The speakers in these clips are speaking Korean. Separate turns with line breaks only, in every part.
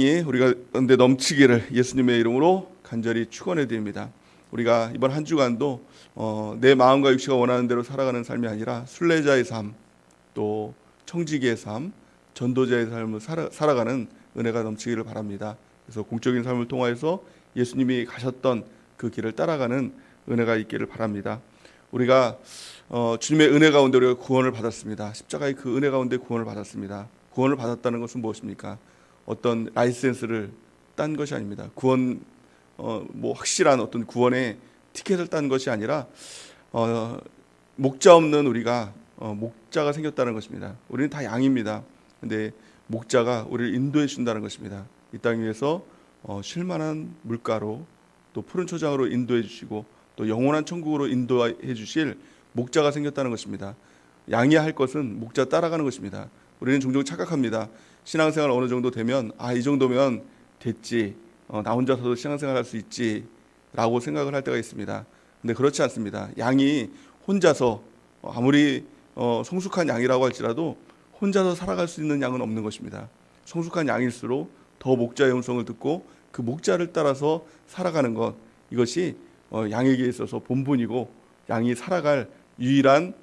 이 우리가 은혜 넘치기를 예수님의 이름으로 간절히 축원해 드립니다. 우리가 이번 한 주간도 내 마음과 육체가 원하는 대로 살아가는 삶이 아니라 순례자의 삶, 또 청지기의 삶, 전도자의 삶을 살아가는 은혜가 넘치기를 바랍니다. 그래서 공적인 삶을 통하여서 예수님이 가셨던 그 길을 따라가는 은혜가 있기를 바랍니다. 우리가 주님의 은혜 가운데 우리가 구원을 받았습니다. 십자가의 그 은혜 가운데 구원을 받았습니다. 구원을 받았다는 것은 무엇입니까? 어떤 라이센스를 딴 것이 아닙니다. 구원 확실한 어떤 구원의 티켓을 딴 것이 아니라 목자 없는 우리가 목자가 생겼다는 것입니다. 우리는 다 양입니다. 근데 목자가 우리를 인도해 준다는 것입니다. 이 땅 위에서 쉴만한 물가로 또 푸른 초장으로 인도해 주시고 또 영원한 천국으로 인도해 주실 목자가 생겼다는 것입니다. 양이 할 것은 목자 따라가는 것입니다. 우리는 종종 착각합니다. 신앙생활 어느 정도 되면 이 정도면 됐지, 나 혼자서도 신앙생활 할 수 있지 라고 생각을 할 때가 있습니다. 근데 그렇지 않습니다. 양이 혼자서 아무리 성숙한 양이라고 할지라도 혼자서 살아갈 수 있는 양은 없는 것입니다. 성숙한 양일수록 더 목자의 음성을 듣고 그 목자를 따라서 살아가는 것, 이것이 양에게 있어서 본분이고 양이 살아갈 유일한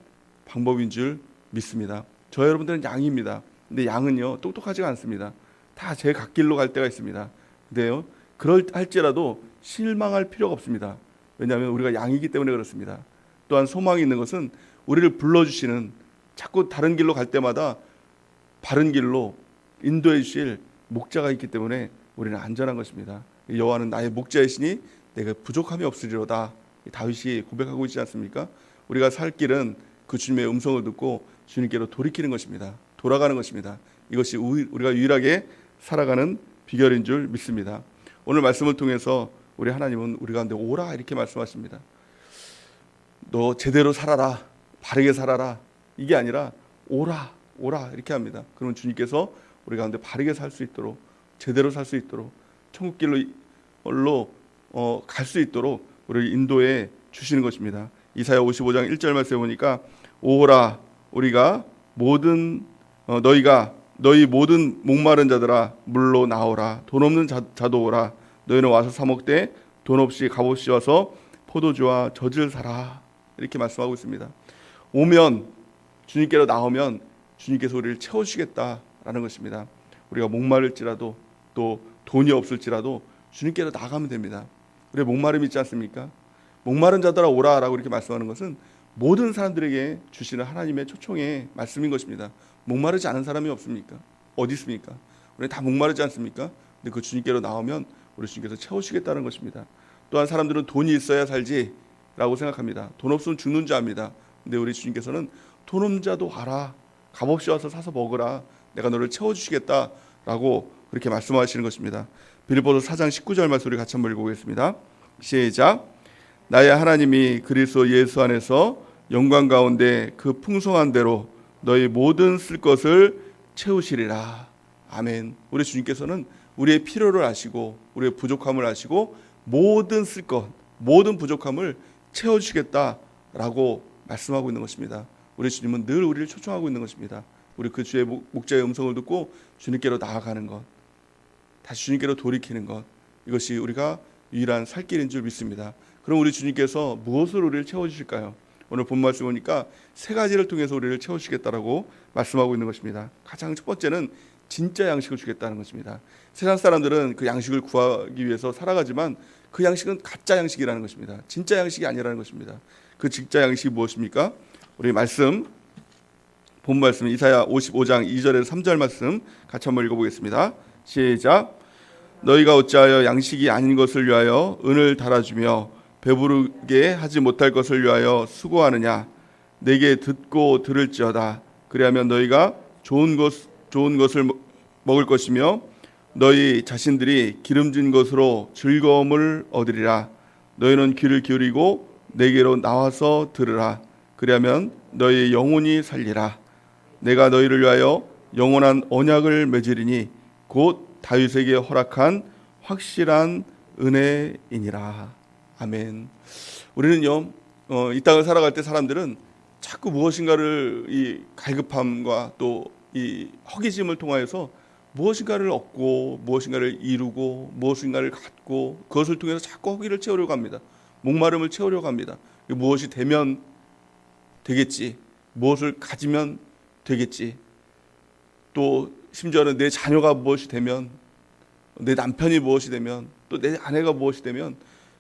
방법인 줄 믿습니다. 저 여러분들은 양입니다. 근데 양은요 똑똑하지가 않습니다. 다 제 갓길로 갈 때가 있습니다. 근데요 그럴 할지라도 실망할 필요가 없습니다. 왜냐하면 우리가 양이기 때문에 그렇습니다. 또한 소망이 있는 것은 우리를 불러주시는, 자꾸 다른 길로 갈 때마다 바른 길로 인도해 주실 목자가 있기 때문에 우리는 안전한 것입니다. 여호와는 나의 목자이시니 내가 부족함이 없으리로다, 다윗이 고백하고 있지 않습니까? 우리가 살 길은 그 주님의 음성을 듣고 주님께로 돌이키는 것입니다. 돌아가는 것입니다. 이것이 우리가 유일하게 살아가는 비결인 줄 믿습니다. 오늘 말씀을 통해서 우리 하나님은 우리 가운데 오라 이렇게 말씀하십니다. 너 제대로 살아라, 바르게 살아라, 이게 아니라 오라 이렇게 합니다. 그러면 주님께서 우리 가운데 바르게 살 수 있도록, 제대로 살 수 있도록, 천국길로 갈 수 있도록 우리를 인도해 주시는 것입니다. 이사야 55장 1절 말씀에 보니까 오라 우리가 너희 모든 목마른 자들아 물로 나오라, 돈 없는 자도 오라, 너희는 와서 사 먹되 돈 없이 값없이 와서 포도주와 젖을 사라, 이렇게 말씀하고 있습니다. 오면, 주님께로 나오면 주님께서 우리를 채워주시겠다라는 것입니다. 우리가 목마를지라도 또 돈이 없을지라도 주님께로 나가면 됩니다. 우리 목마름이 있지 않습니까? 목마른 자들아 오라라고 이렇게 말씀하는 것은 모든 사람들에게 주시는 하나님의 초청의 말씀인 것입니다. 목마르지 않은 사람이 없습니까? 어디 있습니까? 우리 다 목마르지 않습니까? 근데 그 주님께로 나오면 우리 주님께서 채우시겠다는 것입니다. 또한 사람들은 돈이 있어야 살지라고 생각합니다. 돈 없으면 죽는 줄 압니다. 근데 우리 주님께서는 돈 없는 자도 와라, 값없이 와서 사서 먹으라, 내가 너를 채워주시겠다라고 그렇게 말씀하시는 것입니다. 빌립보서 4장 19절 말씀 우리 같이 한번 읽어보겠습니다. 시작. 나의 하나님이 그리스도 예수 안에서 영광 가운데 그 풍성한 대로 너희 모든 쓸 것을 채우시리라. 아멘. 우리 주님께서는 우리의 필요를 아시고 우리의 부족함을 아시고 모든 쓸 것, 모든 부족함을 채워주시겠다라고 말씀하고 있는 것입니다. 우리 주님은 늘 우리를 초청하고 있는 것입니다. 우리 그 주의 목자의 음성을 듣고 주님께로 나아가는 것, 다시 주님께로 돌이키는 것, 이것이 우리가 유일한 살 길인 줄 믿습니다. 그럼 우리 주님께서 무엇으로 우리를 채워주실까요? 오늘 본 말씀 보니까 세 가지를 통해서 우리를 채우시겠다라고 말씀하고 있는 것입니다. 가장 첫 번째는 진짜 양식을 주겠다는 것입니다. 세상 사람들은 그 양식을 구하기 위해서 살아가지만 그 양식은 가짜 양식이라는 것입니다. 진짜 양식이 아니라는 것입니다. 그 진짜 양식이 무엇입니까? 우리 본 말씀 이사야 55장 2절에서 3절 말씀 같이 한번 읽어보겠습니다. 시작. 너희가 어찌하여 양식이 아닌 것을 위하여 은을 달아주며 배부르게 하지 못할 것을 위하여 수고하느냐. 내게 듣고 들을지어다. 그리하면 너희가 좋은 것을 먹을 것이며 너희 자신들이 기름진 것으로 즐거움을 얻으리라. 너희는 귀를 기울이고 내게로 나와서 들으라. 그리하면 너희 영혼이 살리라. 내가 너희를 위하여 영원한 언약을 맺으리니 곧 다윗에게 허락한 확실한 은혜이니라. 아멘. 우리는요 이 땅을 살아갈 때 사람들은 자꾸 무엇인가를 이 갈급함과 또 이 허기짐을 통하여서 무엇인가를 얻고 무엇인가를 이루고 무엇인가를 갖고 그것을 통해서 자꾸 허기를 채우려고 합니다. 목마름을 채우려고 합니다. 무엇이 되면 되겠지, 무엇을 가지면 되겠지, 또 심지어는 내 자녀가 무엇이 되면, 내 남편이 무엇이 되면, 또 내 아내가 무엇이 되면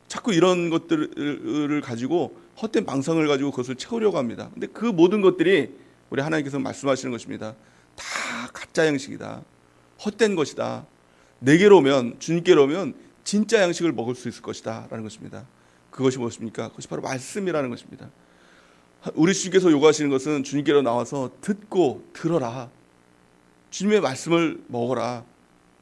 자꾸 이런 것들을 가지고 헛된 망상을 가지고 그것을 채우려고 합니다. 근데 그 모든 것들이 우리 하나님께서 말씀하시는 것입니다. 다 가짜 양식이다, 헛된 것이다. 내게로 오면, 주님께로 오면 진짜 양식을 먹을 수 있을 것이다 라는 것입니다. 그것이 무엇입니까? 그것이 바로 말씀이라는 것입니다. 우리 주님께서 요구하시는 것은 주님께로 나와서 듣고 들어라, 주님의 말씀을 먹어라.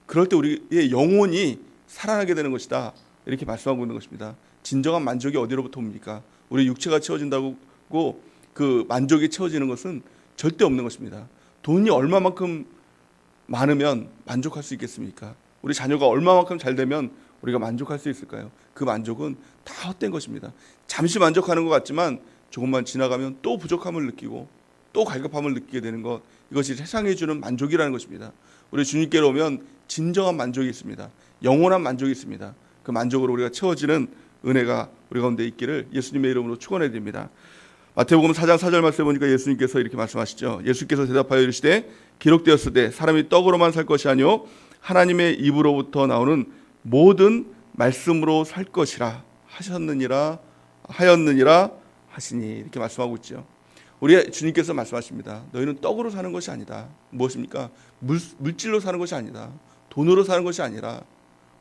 그럴 때 우리의 영혼이 살아나게 되는 것이다, 이렇게 말씀하고 있는 것입니다. 진정한 만족이 어디로부터 옵니까? 우리 육체가 채워진다고 그 만족이 채워지는 것은 절대 없는 것입니다. 돈이 얼마만큼 많으면 만족할 수 있겠습니까? 우리 자녀가 얼마만큼 잘 되면 우리가 만족할 수 있을까요? 그 만족은 다 헛된 것입니다. 잠시 만족하는 것 같지만 조금만 지나가면 또 부족함을 느끼고 또 갈급함을 느끼게 되는 것, 이것이 세상이 주는 만족이라는 것입니다. 우리 주님께로 오면 진정한 만족이 있습니다. 영원한 만족이 있습니다. 그 만족으로 우리가 채워지는 은혜가 우리 가운데 있기를 예수님의 이름으로 축원해 드립니다. 마태복음 4장 4절 말씀에 보니까 예수님께서 이렇게 말씀하시죠. 예수께서 대답하여 이르시되 기록되었으되 사람이 떡으로만 살 것이 아니요 하나님의 입으로부터 나오는 모든 말씀으로 살 것이라 하였느니라 하시니, 이렇게 말씀하고 있죠. 우리 주님께서 말씀하십니다. 너희는 떡으로 사는 것이 아니다. 무엇입니까? 물질로 사는 것이 아니다. 돈으로 사는 것이 아니라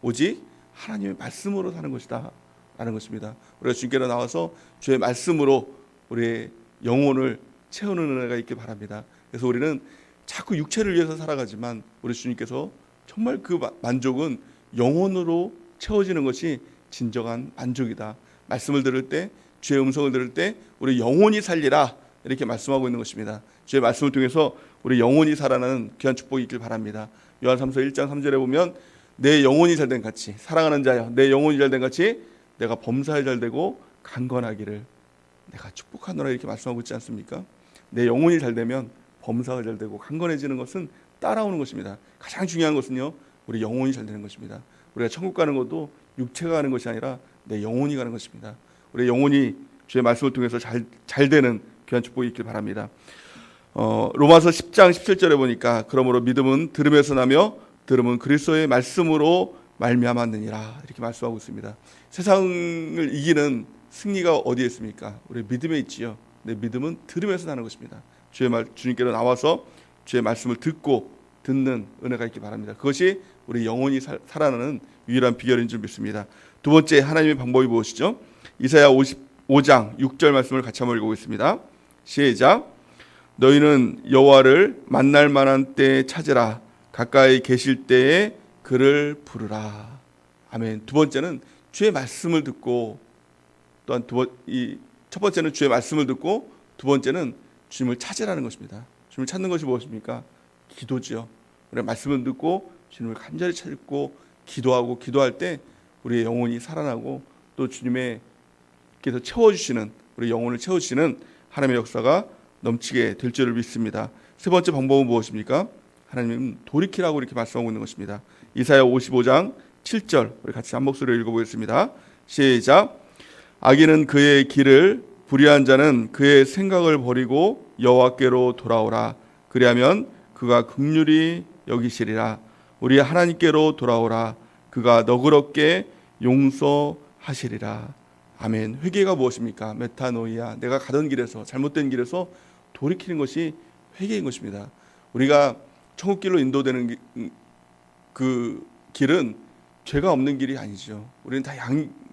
오직 하나님의 말씀으로 사는 것이다 라는 것입니다. 우리가 주님께로 나와서 주의 말씀으로 우리의 영혼을 채우는 은혜가 있길 바랍니다. 그래서 우리는 자꾸 육체를 위해서 살아가지만 우리 주님께서 정말 그 만족은 영혼으로 채워지는 것이 진정한 만족이다. 말씀을 들을 때, 주의 음성을 들을 때 우리 영혼이 살리라, 이렇게 말씀하고 있는 것입니다. 주의 말씀을 통해서 우리 영혼이 살아나는 귀한 축복이 있길 바랍니다. 요한삼서 1장 3절에 보면 내 영혼이 잘된 같이, 사랑하는 자여 내 영혼이 잘된 같이 내가 범사에 잘되고 강건하기를 내가 축복하노라, 이렇게 말씀하고 있지 않습니까? 내 영혼이 잘되면 범사가 잘되고 강건해지는 것은 따라오는 것입니다. 가장 중요한 것은요, 우리 영혼이 잘되는 것입니다. 우리가 천국 가는 것도 육체가 가는 것이 아니라 내 영혼이 가는 것입니다. 우리 영혼이 주의 말씀을 통해서 잘 되는 귀한 축복이 있길 바랍니다. 로마서 10장 17절에 보니까 그러므로 믿음은 들음에서 나며 들음은 그리스도의 말씀으로 말미암았느니라, 이렇게 말씀하고 있습니다. 세상을 이기는 승리가 어디에 있습니까? 우리 믿음에 있지요. 내 믿음은 들음에서 나는 것입니다. 주님께로 나와서 주의 말씀을 듣는 은혜가 있길 바랍니다. 그것이 우리 영혼이 살아나는 유일한 비결인 줄 믿습니다. 두 번째, 하나님의 방법이 무엇이죠? 이사야 55장 6절 말씀을 같이 한번 읽어보겠습니다. 시작. 너희는 여호와를 만날 만한 때에 찾으라. 가까이 계실 때에 그를 부르라. 아멘. 두 번째는 주의 말씀을 듣고, 또한 첫 번째는 주의 말씀을 듣고, 두 번째는 주님을 찾으라는 것입니다. 주님을 찾는 것이 무엇입니까? 기도지요. 우리가 말씀을 듣고 주님을 간절히 찾고 기도할 때 우리의 영혼이 살아나고 또 주님께서 채워주시는, 우리 영혼을 채워주시는 하나님의 역사가 넘치게 될 줄을 믿습니다. 세 번째 방법은 무엇입니까? 하나님은 돌이키라고 이렇게 말씀하고 있는 것입니다. 이사야 55장 7절 우리 같이 한 목소리로 읽어보겠습니다. 시작. 악인은 그의 길을, 불의한 자는 그의 생각을 버리고 여호와께로 돌아오라. 그리하면 그가 긍휼히 여기시리라. 우리 하나님께로 돌아오라. 그가 너그럽게 용서하시리라. 아멘. 회개가 무엇입니까? 메타노이아, 내가 가던 길에서, 잘못된 길에서 돌이키는 것이 회개인 것입니다. 우리가 천국길로 인도되는 그 길은 죄가 없는 길이 아니죠. 우리는 다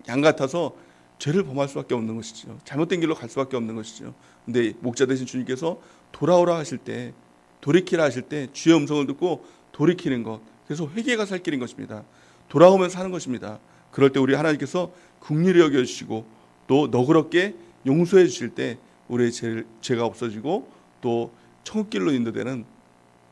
양 같아서 죄를 범할 수밖에 없는 것이죠. 잘못된 길로 갈 수밖에 없는 것이죠. 근데 목자 되신 주님께서 돌아오라 하실 때, 돌이키라 하실 때 주의 음성을 듣고 돌이키는 것, 그래서 회개가 살 길인 것입니다. 돌아오면서 하는 것입니다. 그럴 때 우리 하나님께서 긍휼히 여겨주시고 또 너그럽게 용서해 주실 때 우리의 죄가 없어지고 또 천국길로 인도되는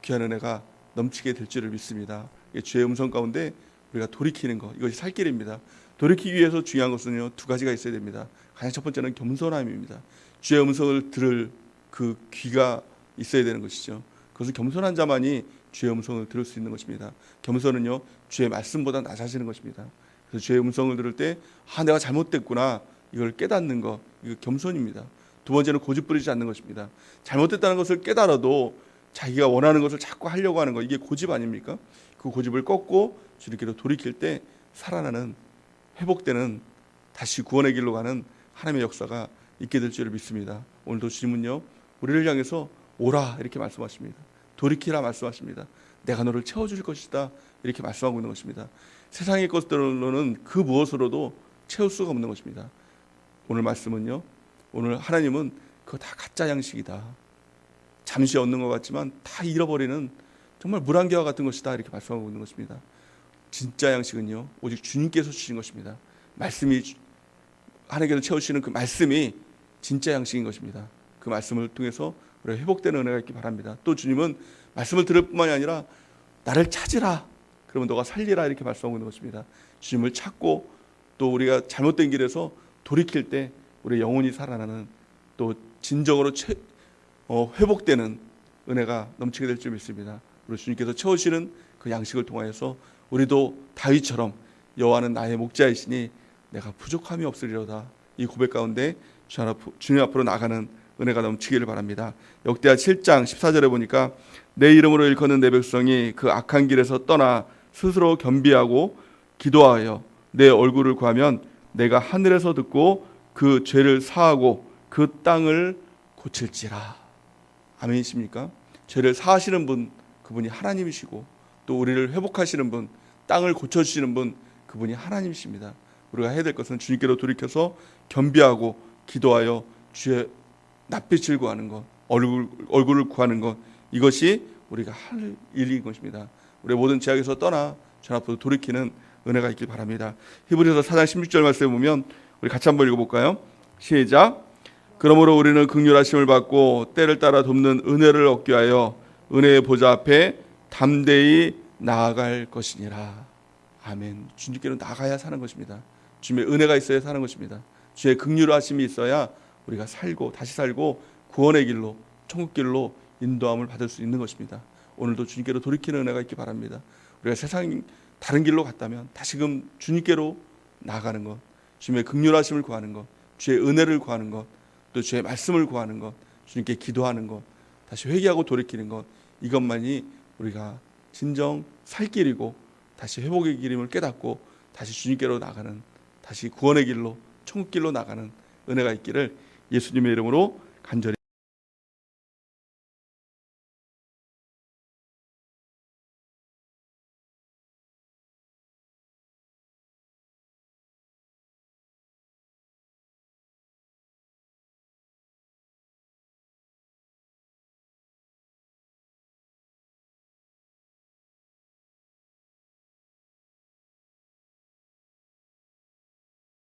귀한 은혜가 넘치게 될 줄을 믿습니다. 주의 음성 가운데 우리가 돌이키는 것, 이것이 살 길입니다. 돌이키기 위해서 중요한 것은요, 두 가지가 있어야 됩니다. 가장 첫 번째는 겸손함입니다. 주의 음성을 들을 그 귀가 있어야 되는 것이죠. 그것은 겸손한 자만이 주의 음성을 들을 수 있는 것입니다. 겸손은요, 주의 말씀보다 낮아지는 것입니다. 그래서 주의 음성을 들을 때 내가 잘못됐구나, 이걸 깨닫는 것, 이거 겸손입니다. 두 번째는 고집 부리지 않는 것입니다. 잘못됐다는 것을 깨달아도 자기가 원하는 것을 자꾸 하려고 하는 것, 이게 고집 아닙니까? 그 고집을 꺾고 주님께로 돌이킬 때 살아나는, 회복되는, 다시 구원의 길로 가는 하나님의 역사가 있게 될 줄을 믿습니다. 오늘도 주님은요, 우리를 향해서 오라 이렇게 말씀하십니다. 돌이키라 말씀하십니다. 내가 너를 채워줄 것이다 이렇게 말씀하고 있는 것입니다. 세상의 것들로는 그 무엇으로도 채울 수가 없는 것입니다. 오늘 말씀은요, 오늘 하나님은 그거 다 가짜 양식이다, 잠시 얻는 것 같지만 다 잃어버리는 정말 물안개와 같은 것이다 이렇게 말씀하고 있는 것입니다. 진짜 양식은요, 오직 주님께서 주신 것입니다. 말씀이, 하나님께서 채우시는 그 말씀이 진짜 양식인 것입니다. 그 말씀을 통해서 우리가 회복되는 은혜가 있기 바랍니다. 또 주님은 말씀을 들을 뿐만이 아니라 나를 찾으라, 그러면 너가 살리라 이렇게 말씀하고 있는 것입니다. 주님을 찾고 또 우리가 잘못된 길에서 돌이킬 때 우리의 영혼이 살아나는, 또 진정으로 회복되는 은혜가 넘치게 될 줄 믿습니다. 우리 주님께서 채우시는 그 양식을 통하여서 우리도 다윗처럼 여호와는 나의 목자이시니 내가 부족함이 없으리로다, 이 고백 가운데 주님 앞으로 나가는 은혜가 넘치기를 바랍니다. 역대하 7장 14절에 보니까 내 이름으로 일컫는 내 백성이 그 악한 길에서 떠나 스스로 겸비하고 기도하여 내 얼굴을 구하면 내가 하늘에서 듣고 그 죄를 사하고 그 땅을 고칠지라. 아멘이십니까? 죄를 사하시는 분, 그분이 하나님이시고 또 우리를 회복하시는 분, 땅을 고쳐주시는 분, 그분이 하나님이십니다. 우리가 해야 될 것은 주님께로 돌이켜서 겸비하고 기도하여 주의 낯빛을 구하는 것, 얼굴을 구하는 것, 이것이 우리가 할 일인 것입니다. 우리의 모든 죄악에서 떠나 주 앞으로 돌이키는 은혜가 있길 바랍니다. 히브리서 4장 16절 말씀에 보면 우리 같이 한번 읽어볼까요? 시작. 그러므로 우리는 긍휼하심을 받고 때를 따라 돕는 은혜를 얻게 하여 은혜의 보좌 앞에 담대히 나아갈 것이니라. 아멘. 주님께로 나가야 사는 것입니다. 주님의 은혜가 있어야 사는 것입니다. 주의 긍휼하심이 있어야 우리가 살고 다시 살고 구원의 길로, 천국 길로 인도함을 받을 수 있는 것입니다. 오늘도 주님께로 돌이키는 은혜가 있기 바랍니다. 우리가 세상 다른 길로 갔다면 다시금 주님께로 나아가는 것, 주님의 긍휼하심을 구하는 것, 주의 은혜를 구하는 것, 또 주의 말씀을 구하는 것, 주님께 기도하는 것, 다시 회개하고 돌이키는 것, 이것만이 우리가 진정 살 길이고 다시 회복의 길임을 깨닫고 다시 주님께로 나가는, 다시 구원의 길로, 천국 길로 나가는 은혜가 있기를 예수님의 이름으로 간절히